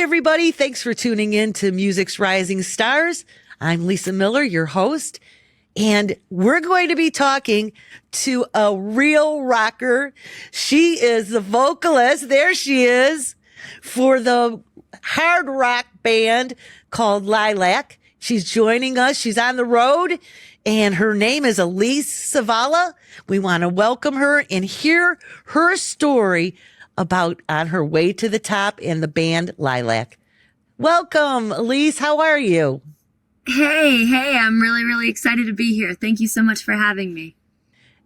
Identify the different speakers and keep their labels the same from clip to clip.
Speaker 1: everybody. Thanks for tuning in to Music's Rising Stars. I'm Lisa Miller, your host, and we're going to be talking to a real rocker. She is the vocalist. There she is for the hard rock band called Lilac. She's joining us. She's on the road, and her name is Alyse Zavala. We want to welcome her and hear her story about on her way to the top in the band Lilac. Welcome, Alyse. How are you?
Speaker 2: Hey, I'm really excited to be here. Thank you so much for having me.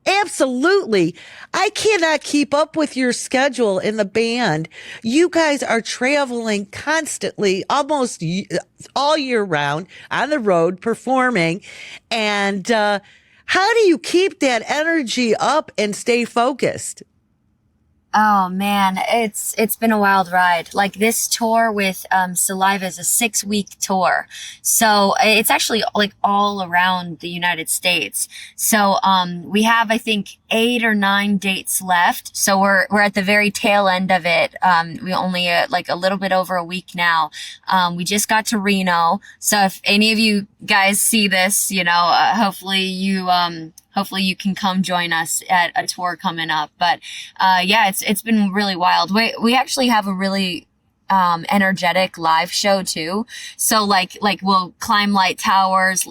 Speaker 1: Absolutely. I cannot keep up with your schedule in the band. You guys are traveling constantly, almost all year round on the road performing. And how do you keep that energy up and stay focused?
Speaker 2: Oh man, it's been a wild ride. Like this tour with Saliva is a 6-week tour. So it's actually like all around the United States. So we have I think 8 or 9 dates left. So we're at the very tail end of it. We only like a little bit over a week now. We just got to Reno. So if any of you guys see this, hopefully you can come join us at a tour coming up. But yeah, it's been really wild. We actually have a really energetic live show too. So like we'll climb light towers.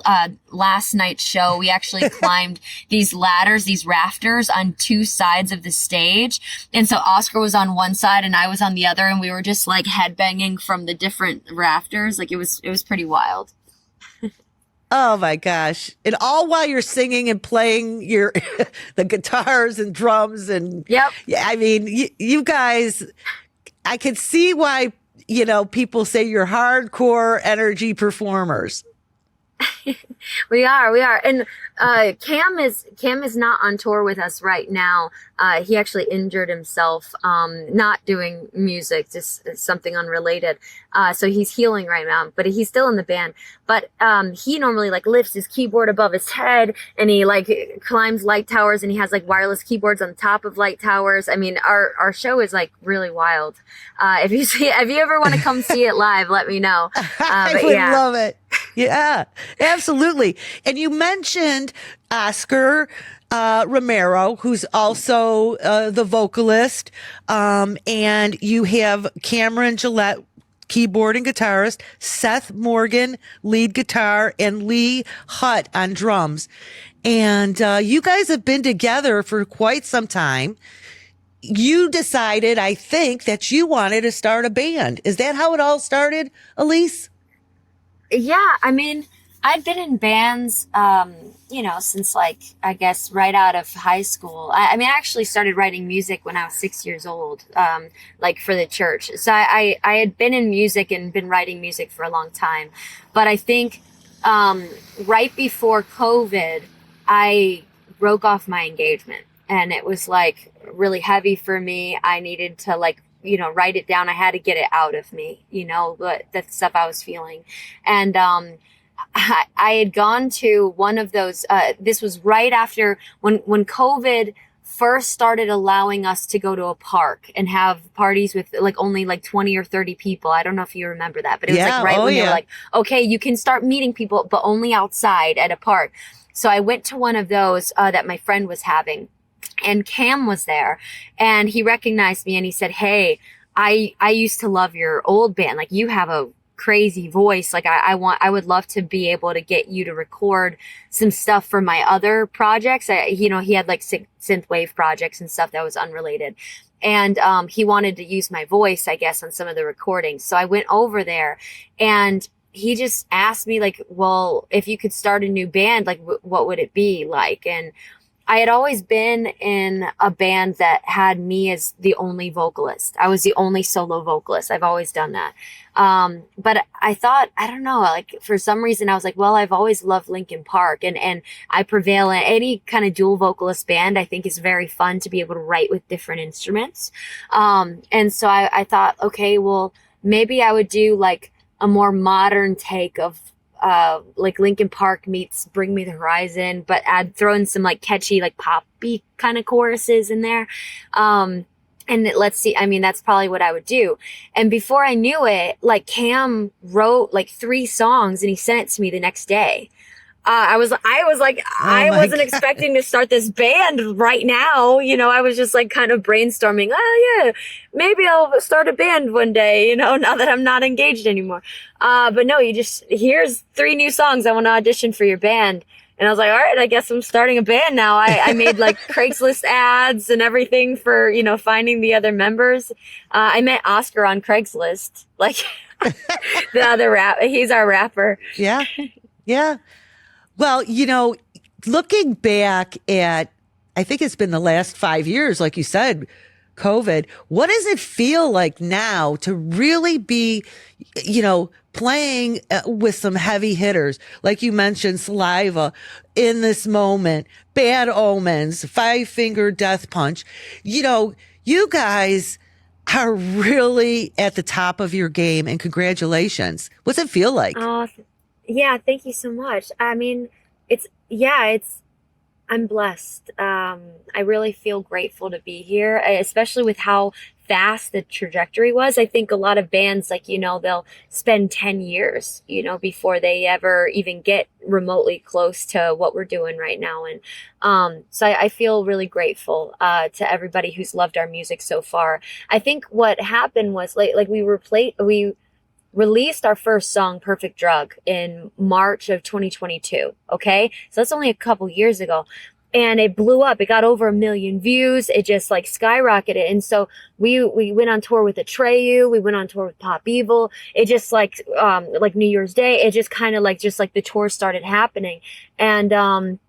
Speaker 2: Last night's show, we actually climbed these ladders, these rafters on 2 sides of the stage. And so Oscar was on one side and I was on the other, and we were just like headbanging from the different rafters. Like it was pretty wild.
Speaker 1: Oh my gosh. And all while you're singing and playing your the guitars and drums and
Speaker 2: Yep.
Speaker 1: Yeah, I mean, you guys, I can see why, people say you're hardcore energy performers.
Speaker 2: We are. And Cam is not on tour with us right now. He actually injured himself, not doing music, just something unrelated. So he's healing right now, but he's still in the band. But he normally like lifts his keyboard above his head, and he like climbs light towers, and he has like wireless keyboards on top of light towers. I mean, our show is like really wild. If you ever want to come see it live, let me know.
Speaker 1: I would love it. Yeah, absolutely. And you mentioned Oscar Romero, who's also the vocalist, and you have Cameron Gillette, keyboard and guitarist, Seth Morgan, lead guitar, and Lee Hutt on drums. And you guys have been together for quite some time. You decided, I think, that you wanted to start a band. Is that how it all started, Alyse?
Speaker 2: Yeah, I mean, I've been in bands, since like, I guess, right out of high school. I actually started writing music when I was 6 years old, like for the church. So I had been in music and been writing music for a long time. But I think right before COVID, I broke off my engagement, and it was like really heavy for me. I needed to write it down. I had to get it out of me, but the stuff I was feeling. And I had gone to one of those, this was right after when COVID first started allowing us to go to a park and have parties with like only like 20 or 30 people. I don't know if you remember that, but it was like right when they were like, okay, you can start meeting people, but only outside at a park. So I went to one of those that my friend was having. And Cam was there, and he recognized me, and he said, "Hey, I used to love your old band. Like, you have a crazy voice. Like, I would love to be able to get you to record some stuff for my other projects." He had like synthwave projects and stuff that was unrelated. And he wanted to use my voice, I guess, on some of the recordings. So I went over there, and he just asked me like, well, if you could start a new band, like what would it be like? And I had always been in a band that had me as the only vocalist. I was the only solo vocalist. I've always done that. But I thought, I don't know, like for some reason I was like, well, I've always loved Linkin Park, and I prevail in any kind of dual vocalist band. I think is very fun to be able to write with different instruments. And so I thought, okay, well, maybe I would do like a more modern take of like Linkin Park meets Bring Me the Horizon, but throw in some like catchy, like poppy kind of choruses in there. And let's see, I mean, that's probably what I would do. And before I knew it, like Cam wrote like 3 songs and he sent it to me the next day. I was like,
Speaker 1: Oh
Speaker 2: I
Speaker 1: my
Speaker 2: wasn't
Speaker 1: God.
Speaker 2: expecting to start this band right now. You know, I was just like kind of brainstorming. Oh yeah, maybe I'll start a band one day, you know, now that I'm not engaged anymore. But no, here's 3 new songs. I want to audition for your band. And I was like, all right, I guess I'm starting a band now. I made like Craigslist ads and everything for, you know, finding the other members. I met Oscar on Craigslist, like the other he's our rapper.
Speaker 1: Yeah. Yeah. Well, looking back at, I think it's been the last 5 years, like you said, COVID, what does it feel like now to really be, playing with some heavy hitters? Like you mentioned, Saliva, In This Moment, Bad Omens, Five Finger Death Punch. You guys are really at the top of your game, and congratulations. What's it feel like?
Speaker 2: Oh, yeah, thank you so much. I mean, it's I'm blessed. I really feel grateful to be here, especially with how fast the trajectory was. I think a lot of bands, like, they'll spend 10 years, before they ever even get remotely close to what we're doing right now. And so I feel really grateful to everybody who's loved our music so far. I think what happened was like we released our first song, Perfect Drug, in March of 2022. Okay. So that's only a couple years ago. And it blew up. It got over 1 million views. It just like skyrocketed. And so we went on tour with Atreyu. We went on tour with Pop Evil. It just like New Year's Day, it just kind of like the tour started happening. And,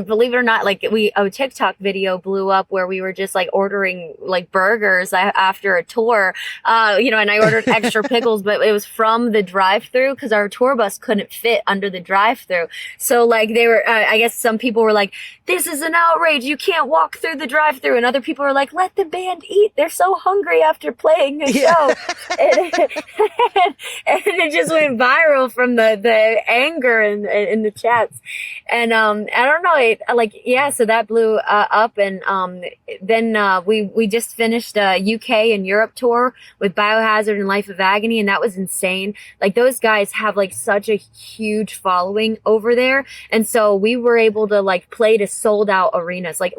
Speaker 2: believe it or not, like a TikTok video blew up where we were just like ordering like burgers after a tour, and I ordered extra pickles, but it was from the drive-through because our tour bus couldn't fit under the drive-through. So like they were, I guess some people were like, this is an outrage. You can't walk through the drive-through. And other people were like, let the band eat. They're so hungry after playing the show. And it just went viral from the anger in the chats. And, I don't know. So that blew up. And then we just finished a UK and Europe tour with Biohazard and Life of Agony. And that was insane. Like those guys have like such a huge following over there. And so we were able to like play to sold out arenas. Like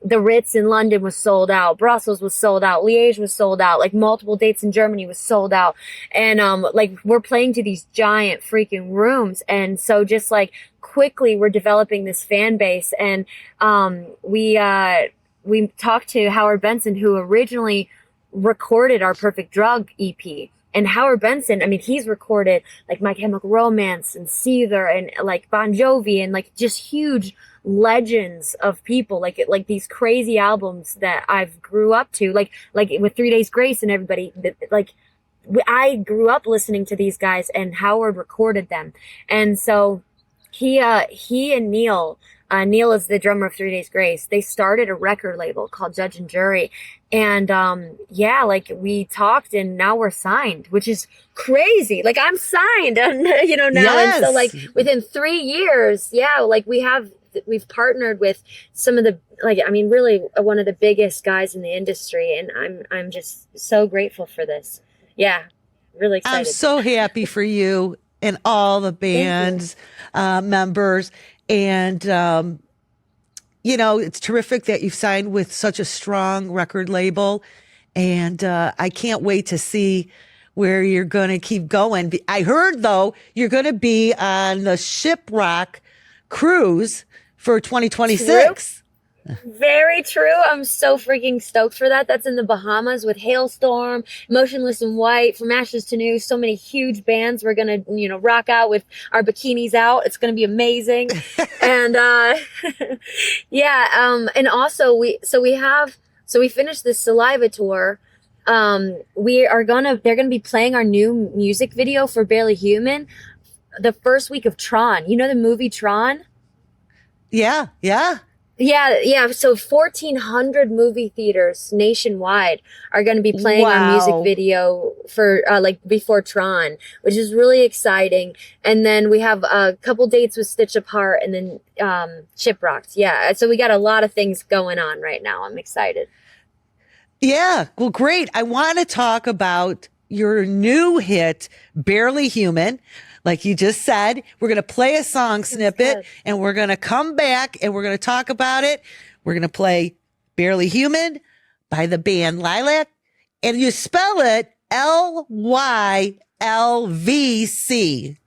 Speaker 2: the Ritz in London was sold out. Brussels was sold out. Liège was sold out. Like multiple dates in Germany was sold out. And like we're playing to these giant freaking rooms. And so just like quickly we're developing this fan base. And we talked to Howard Benson, who originally recorded our Perfect Drug EP. And Howard Benson, I mean, he's recorded like My Chemical Romance and Seether and like Bon Jovi and like just huge legends of people, like these crazy albums that I've grew up to, like with 3 Days Grace and everybody. Like I grew up listening to these guys, and Howard recorded them. And so he and Neil is the drummer of 3 Days Grace. They started a record label called Judge and Jury. And, like we talked and now we're signed, which is crazy. Like I'm signed, now.
Speaker 1: Yes.
Speaker 2: And so like within 3 years, like we've partnered with some of the, really one of the biggest guys in the industry. And I'm just so grateful for this. Yeah. Really excited.
Speaker 1: I'm so happy for you and all the band's members. And, it's terrific that you've signed with such a strong record label. And I can't wait to see where you're going to keep going. I heard, though, you're going to be on the Shiprock cruise for 2026.
Speaker 2: Very true. I'm so freaking stoked for that. That's in the Bahamas with Hailstorm, Motionless in White, From Ashes to New. So many huge bands. We're gonna, rock out with our bikinis out. It's gonna be amazing. And and also we finished this Saliva tour. They're gonna be playing our new music video for Barely Human the first week of Tron. You know the movie Tron?
Speaker 1: Yeah.
Speaker 2: Yeah. So 1,400 movie theaters nationwide are going to be playing our music video for before Tron, which is really exciting. And then we have a couple dates with Stitch Apart and then Shiprocked. Yeah. So we got a lot of things going on right now. I'm excited.
Speaker 1: Yeah. Well, great. I want to talk about your new hit, Barely Human. Like you just said, we're going to play a song snippet
Speaker 2: good.
Speaker 1: and we're going to come back and we're going to talk about it. We're going to play Barely Human by the band Lilac. And you spell it LYLVC,
Speaker 2: Yep,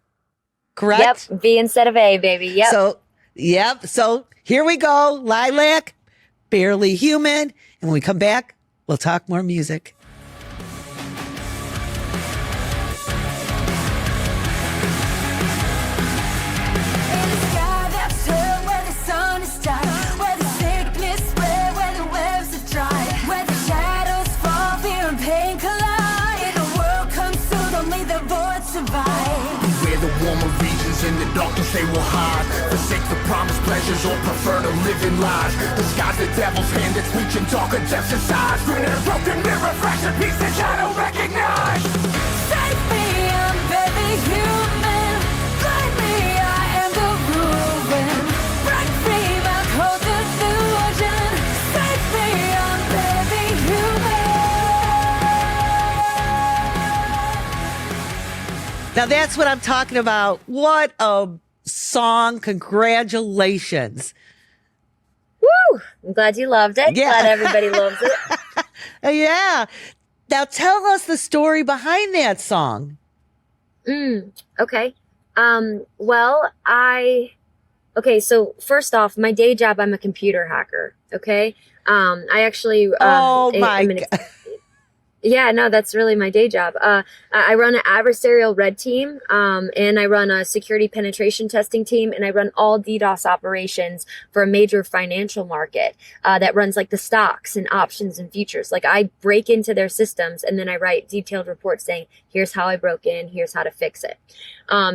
Speaker 1: correct?
Speaker 2: V instead of A, baby. Yep.
Speaker 1: So, yep. So here we go. Lilac, Barely Human. And when we come back, we'll talk more music.
Speaker 3: In the darkness they will hide, forsake the promised pleasures or prefer to live in lies. The sky's the devil's hand that's reaching darker depths inside. Screen and a broken mirror, fraction piece that I don't recognize. Save me, I'm very human. Blind me, I am the ruin. Break free, my cold delusion. Save me, I'm very human.
Speaker 1: Now that's what I'm talking about. What a song. Congratulations.
Speaker 2: Woo! I'm glad you loved it.
Speaker 1: Yeah.
Speaker 2: Glad everybody loves it.
Speaker 1: Yeah. Now tell us the story behind that song.
Speaker 2: Okay. Okay, so first off, my day job, I'm a computer hacker. Okay. I actually,
Speaker 1: Oh my
Speaker 2: I'm an
Speaker 1: God.
Speaker 2: Yeah, no, that's really my day job. I run an adversarial red team, and I run a security penetration testing team, and I run all DDoS operations for a major financial market that runs like the stocks and options and futures. Like I break into their systems and then I write detailed reports saying, here's how I broke in, here's how to fix it.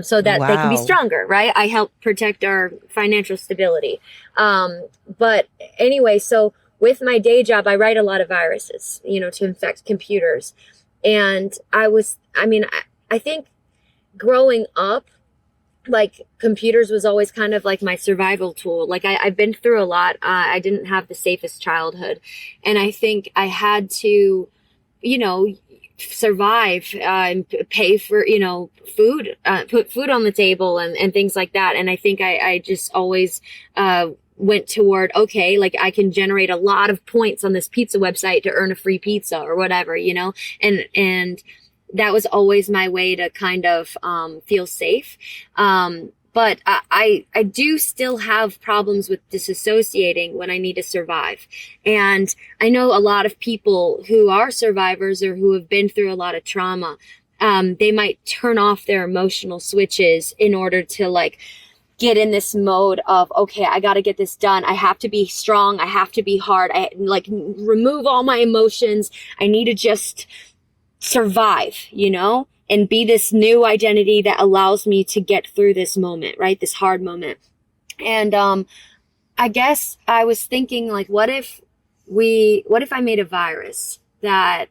Speaker 2: So that they can be
Speaker 1: Wow.
Speaker 2: stronger, right? I help protect our financial stability. But anyway, so with my day job, I write a lot of viruses, to infect computers. And I think growing up, like computers was always kind of like my survival tool. Like I've been through a lot. I didn't have the safest childhood. And I think I had to, survive and pay for, food, put food on the table and things like that. And I think I just always, went toward, okay, like I can generate a lot of points on this pizza website to earn a free pizza or whatever, and that was always my way to kind of feel safe. But I do still have problems with disassociating when I need to survive. And I know a lot of people who are survivors or who have been through a lot of trauma. They might turn off their emotional switches in order to like get in this mode of, okay, I got to get this done. I have to be strong. I have to be hard. I like remove all my emotions. I need to just survive, and be this new identity that allows me to get through this moment, right? This hard moment. And, I guess I was thinking like, what if I made a virus that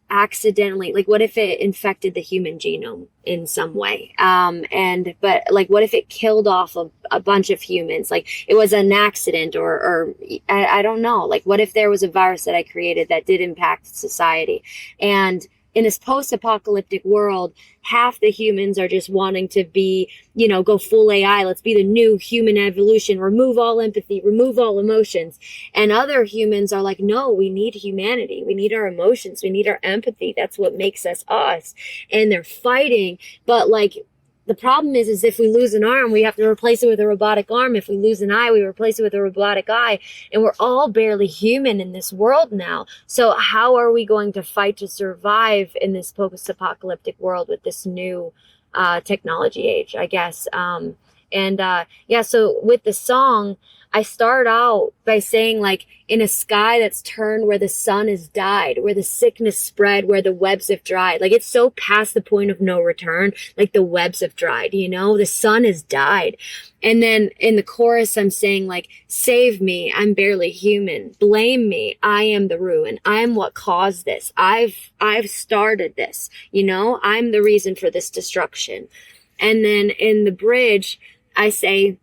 Speaker 2: accidentally, like what if it infected the human genome in some way, but like what if it killed off a bunch of humans, like it was an accident or I don't know, like what if there was a virus that I created that did impact society? And in this post-apocalyptic world, half the humans are just wanting to be, go full AI. Let's be the new human evolution, remove all empathy, remove all emotions. And other humans are like, no, we need humanity. We need our emotions. We need our empathy. That's what makes us us. And they're fighting. But like, the problem is if we lose an arm, we have to replace it with a robotic arm. If we lose an eye, we replace it with a robotic eye. And we're all barely human in this world now. So how are we going to fight to survive in this post-apocalyptic world with this new technology age, I guess? So with the song, I start out by saying like, in a sky that's turned where the sun has died, where the sickness spread, where the webs have dried. Like it's so past the point of no return, like the webs have dried, the sun has died. And then in the chorus, I'm saying like, save me, I'm barely human. Blame me, I am the ruin. I am what caused this. I've started this, I'm the reason for this destruction. And then in the bridge, I say,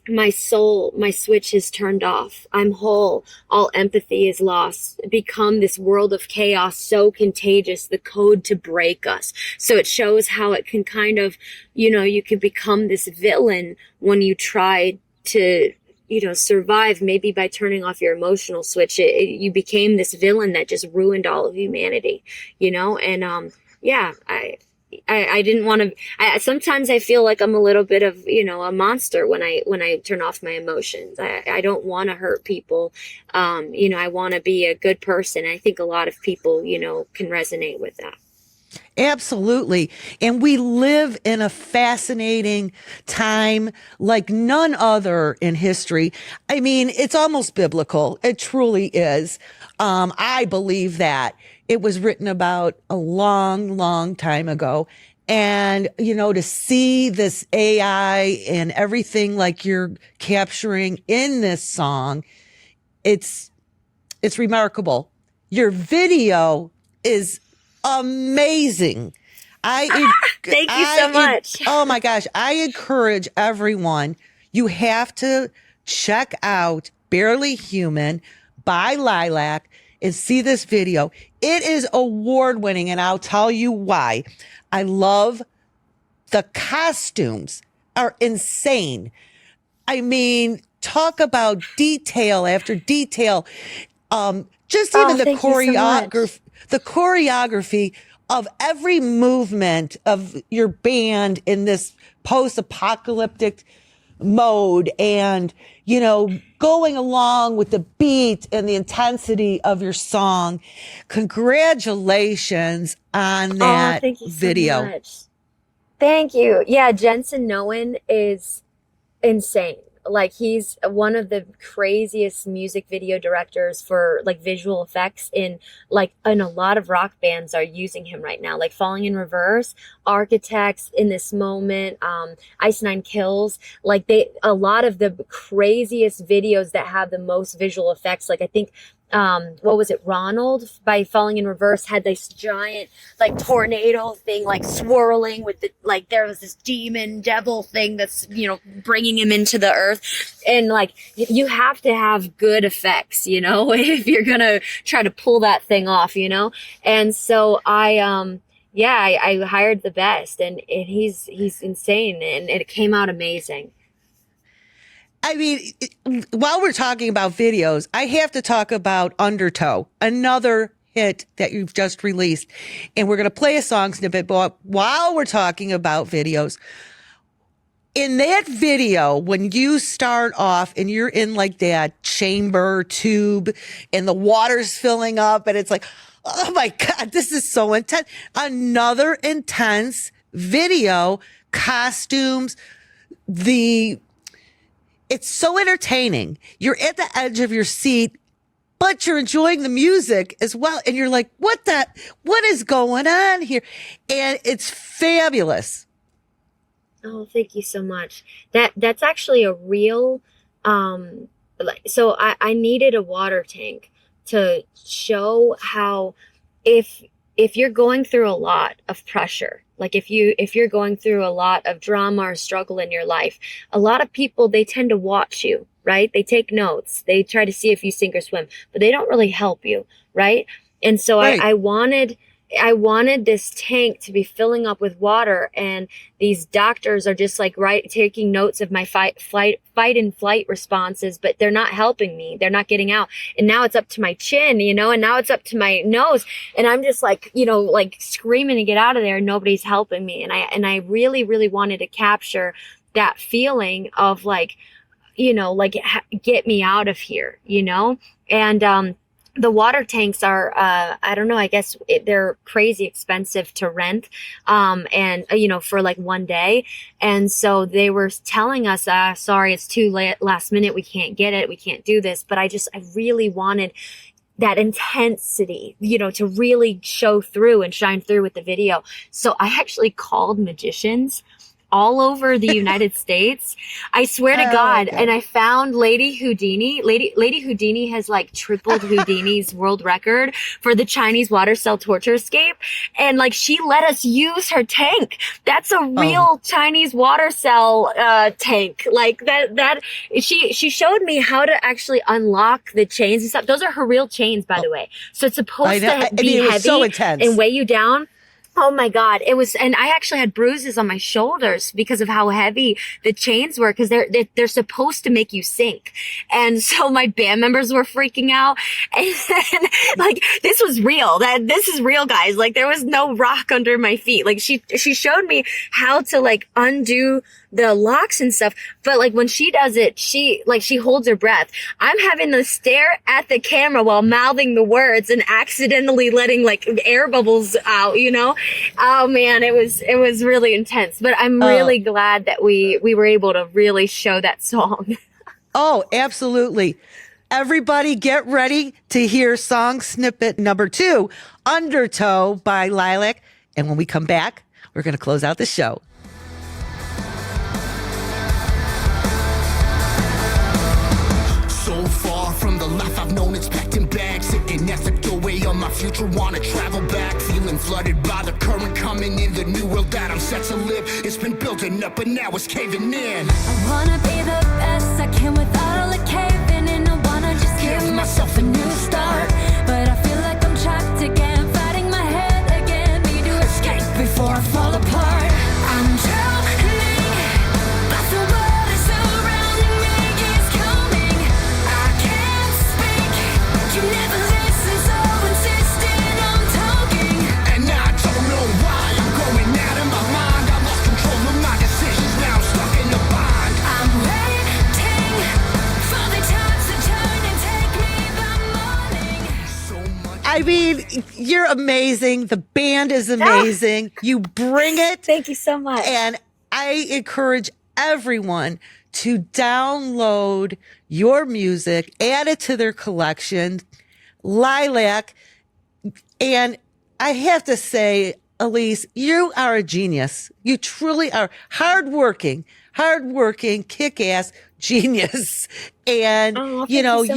Speaker 2: my soul, my switch is turned off. I'm whole. All empathy is lost. Become this world of chaos, so contagious, the code to break us. So it shows how it can kind of, you can become this villain when you try to, survive, maybe by turning off your emotional switch. You became this villain that just ruined all of humanity, and yeah, I didn't want to. Sometimes I feel like I'm a little bit of a monster when I turn off my emotions. I don't want to hurt people. I want to be a good person. I think a lot of people can resonate with that.
Speaker 1: Absolutely. And we live in a fascinating time like none other in history. I mean, it's almost biblical. It truly is. I believe that it was written about a long, long time ago. And, to see this AI and everything like you're capturing in this song, it's remarkable. Your video is amazing.
Speaker 2: Thank you so much.
Speaker 1: Oh my gosh. I encourage everyone, you have to check out Barely Human by Lilac and see this video. It is award winning, and I'll tell you why. I love the costumes are insane. I mean, talk about detail after detail. Just even the choreography, the choreography of every movement of your band in this post-apocalyptic mode, and going along with the beat and the intensity of your song. Congratulations on that
Speaker 2: thank you
Speaker 1: video.
Speaker 2: So much. Thank you. Yeah, Jensen Noen is insane. Like, he's one of the craziest music video directors for like visual effects and a lot of rock bands are using him right now, like Falling in Reverse, Architects, In This Moment, Ice Nine Kills. A lot of the craziest videos that have the most visual effects. Like, I think what was it, Ronald by Falling in Reverse had this giant tornado thing swirling with the there was this demon devil thing that's bringing him into the earth, and you have to have good effects if you're gonna try to pull that thing off, and so I hired the best, and he's insane, and it came out amazing.
Speaker 1: I mean, while we're talking about videos, I have to talk about Undertow, another hit that you've just released. And we're going to play a song snippet, but while we're talking about videos, in that video, when you start off and you're in that chamber tube and the water's filling up and it's oh my God, this is so intense. Another intense video, costumes, it's so entertaining. You're at the edge of your seat, but you're enjoying the music as well. And you're like, what is going on here? And it's fabulous.
Speaker 2: Oh, thank you so much. That's actually a real, so I needed a water tank to show how if you're going through a lot of pressure, if you're going through a lot of drama or struggle in your life, a lot of people, they tend to watch you, right? They take notes. They try to see if you sink or swim, but they don't really help you, right? And so right. I wanted this tank to be filling up with water, and these doctors are just taking notes of my fight and flight responses, but they're not helping me. They're not getting out. And now it's up to my chin, and now it's up to my nose, and I'm just screaming to get out of there, and nobody's helping me. And I really, really wanted to capture that feeling of get me out of here, and the water tanks are, I don't know, I guess they're crazy expensive to rent, and, for one day. And so they were telling us, sorry, it's too late, last minute, we can't get it, we can't do this. But I really wanted that intensity, to really show through and shine through with the video. So I actually called magicians all over the United States. I swear to God. And I found Lady Houdini. Lady Houdini has like tripled Houdini's world record for the Chinese water cell torture escape. And like, she let us use her tank. That's a real Chinese water cell tank. Like that she showed me how to actually unlock the chains and stuff. Those are her real chains, by the way. So it's supposed to be heavy
Speaker 1: so intense
Speaker 2: and weigh you down. Oh my God. It was, and I actually had bruises on my shoulders because of how heavy the chains were, because they're supposed to make you sink. And so my band members were freaking out. And then, like, this was real. This is real, guys. Like, there was no rock under my feet. Like, she showed me how to like undo the locks and stuff. But like when she does it, she holds her breath. I'm having to stare at the camera while mouthing the words and accidentally letting like air bubbles out, you know? Oh man, it was really intense. But I'm really glad that we were able to really show that song.
Speaker 1: Oh, absolutely. Everybody get ready to hear song snippet number 2, Undertow by Lilac. And when we come back, we're going to close out the show.
Speaker 3: So far from the life I've known, it's packed in bags. Sitting at the doorway of my future, wanna travel back. Feeling flooded by the current coming in. The new world that I'm set to live, it's been building up, but now it's caving in.
Speaker 4: I wanna be the best I can without all the caving in. I wanna just give myself a new start, but I feel like I'm trapped again, fighting my head again. Need to escape before I fall apart. I'm drowning, but the world is surrounding me. It's coming, I can't speak. You never listen, so insistent I'm talking.
Speaker 3: And I don't know why I'm going out of my mind. I lost control of my decisions, now I'm stuck in a bind.
Speaker 4: I'm waiting for the times to turn and take me by morning.
Speaker 3: So much.
Speaker 1: I mean, you're amazing. The band is amazing. You bring it.
Speaker 2: Thank you so much.
Speaker 1: And I encourage everyone to download your music, add it to their collection, Lilac. And I have to say, Alyse, you are a genius. You truly are hardworking, kick-ass genius. And,
Speaker 2: Thank
Speaker 1: you know,
Speaker 2: you so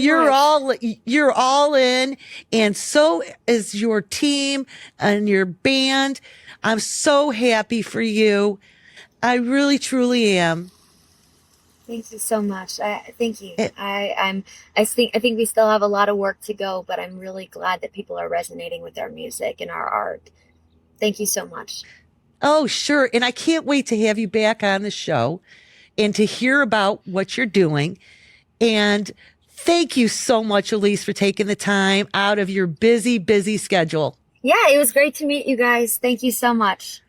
Speaker 1: you're all in, and so is your team and your band. I'm so happy for you. I really, truly am.
Speaker 2: Thank you so much. Thank you. I think we still have a lot of work to go, but I'm really glad that people are resonating with our music and our art. Thank you so much.
Speaker 1: Oh, sure. And I can't wait to have you back on the show and to hear about what you're doing. And thank you so much, Alyse, for taking the time out of your busy, busy schedule.
Speaker 2: Yeah, it was great to meet you guys. Thank you so much.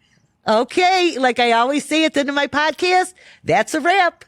Speaker 1: Okay. Like I always say at the end of my podcast, that's a wrap.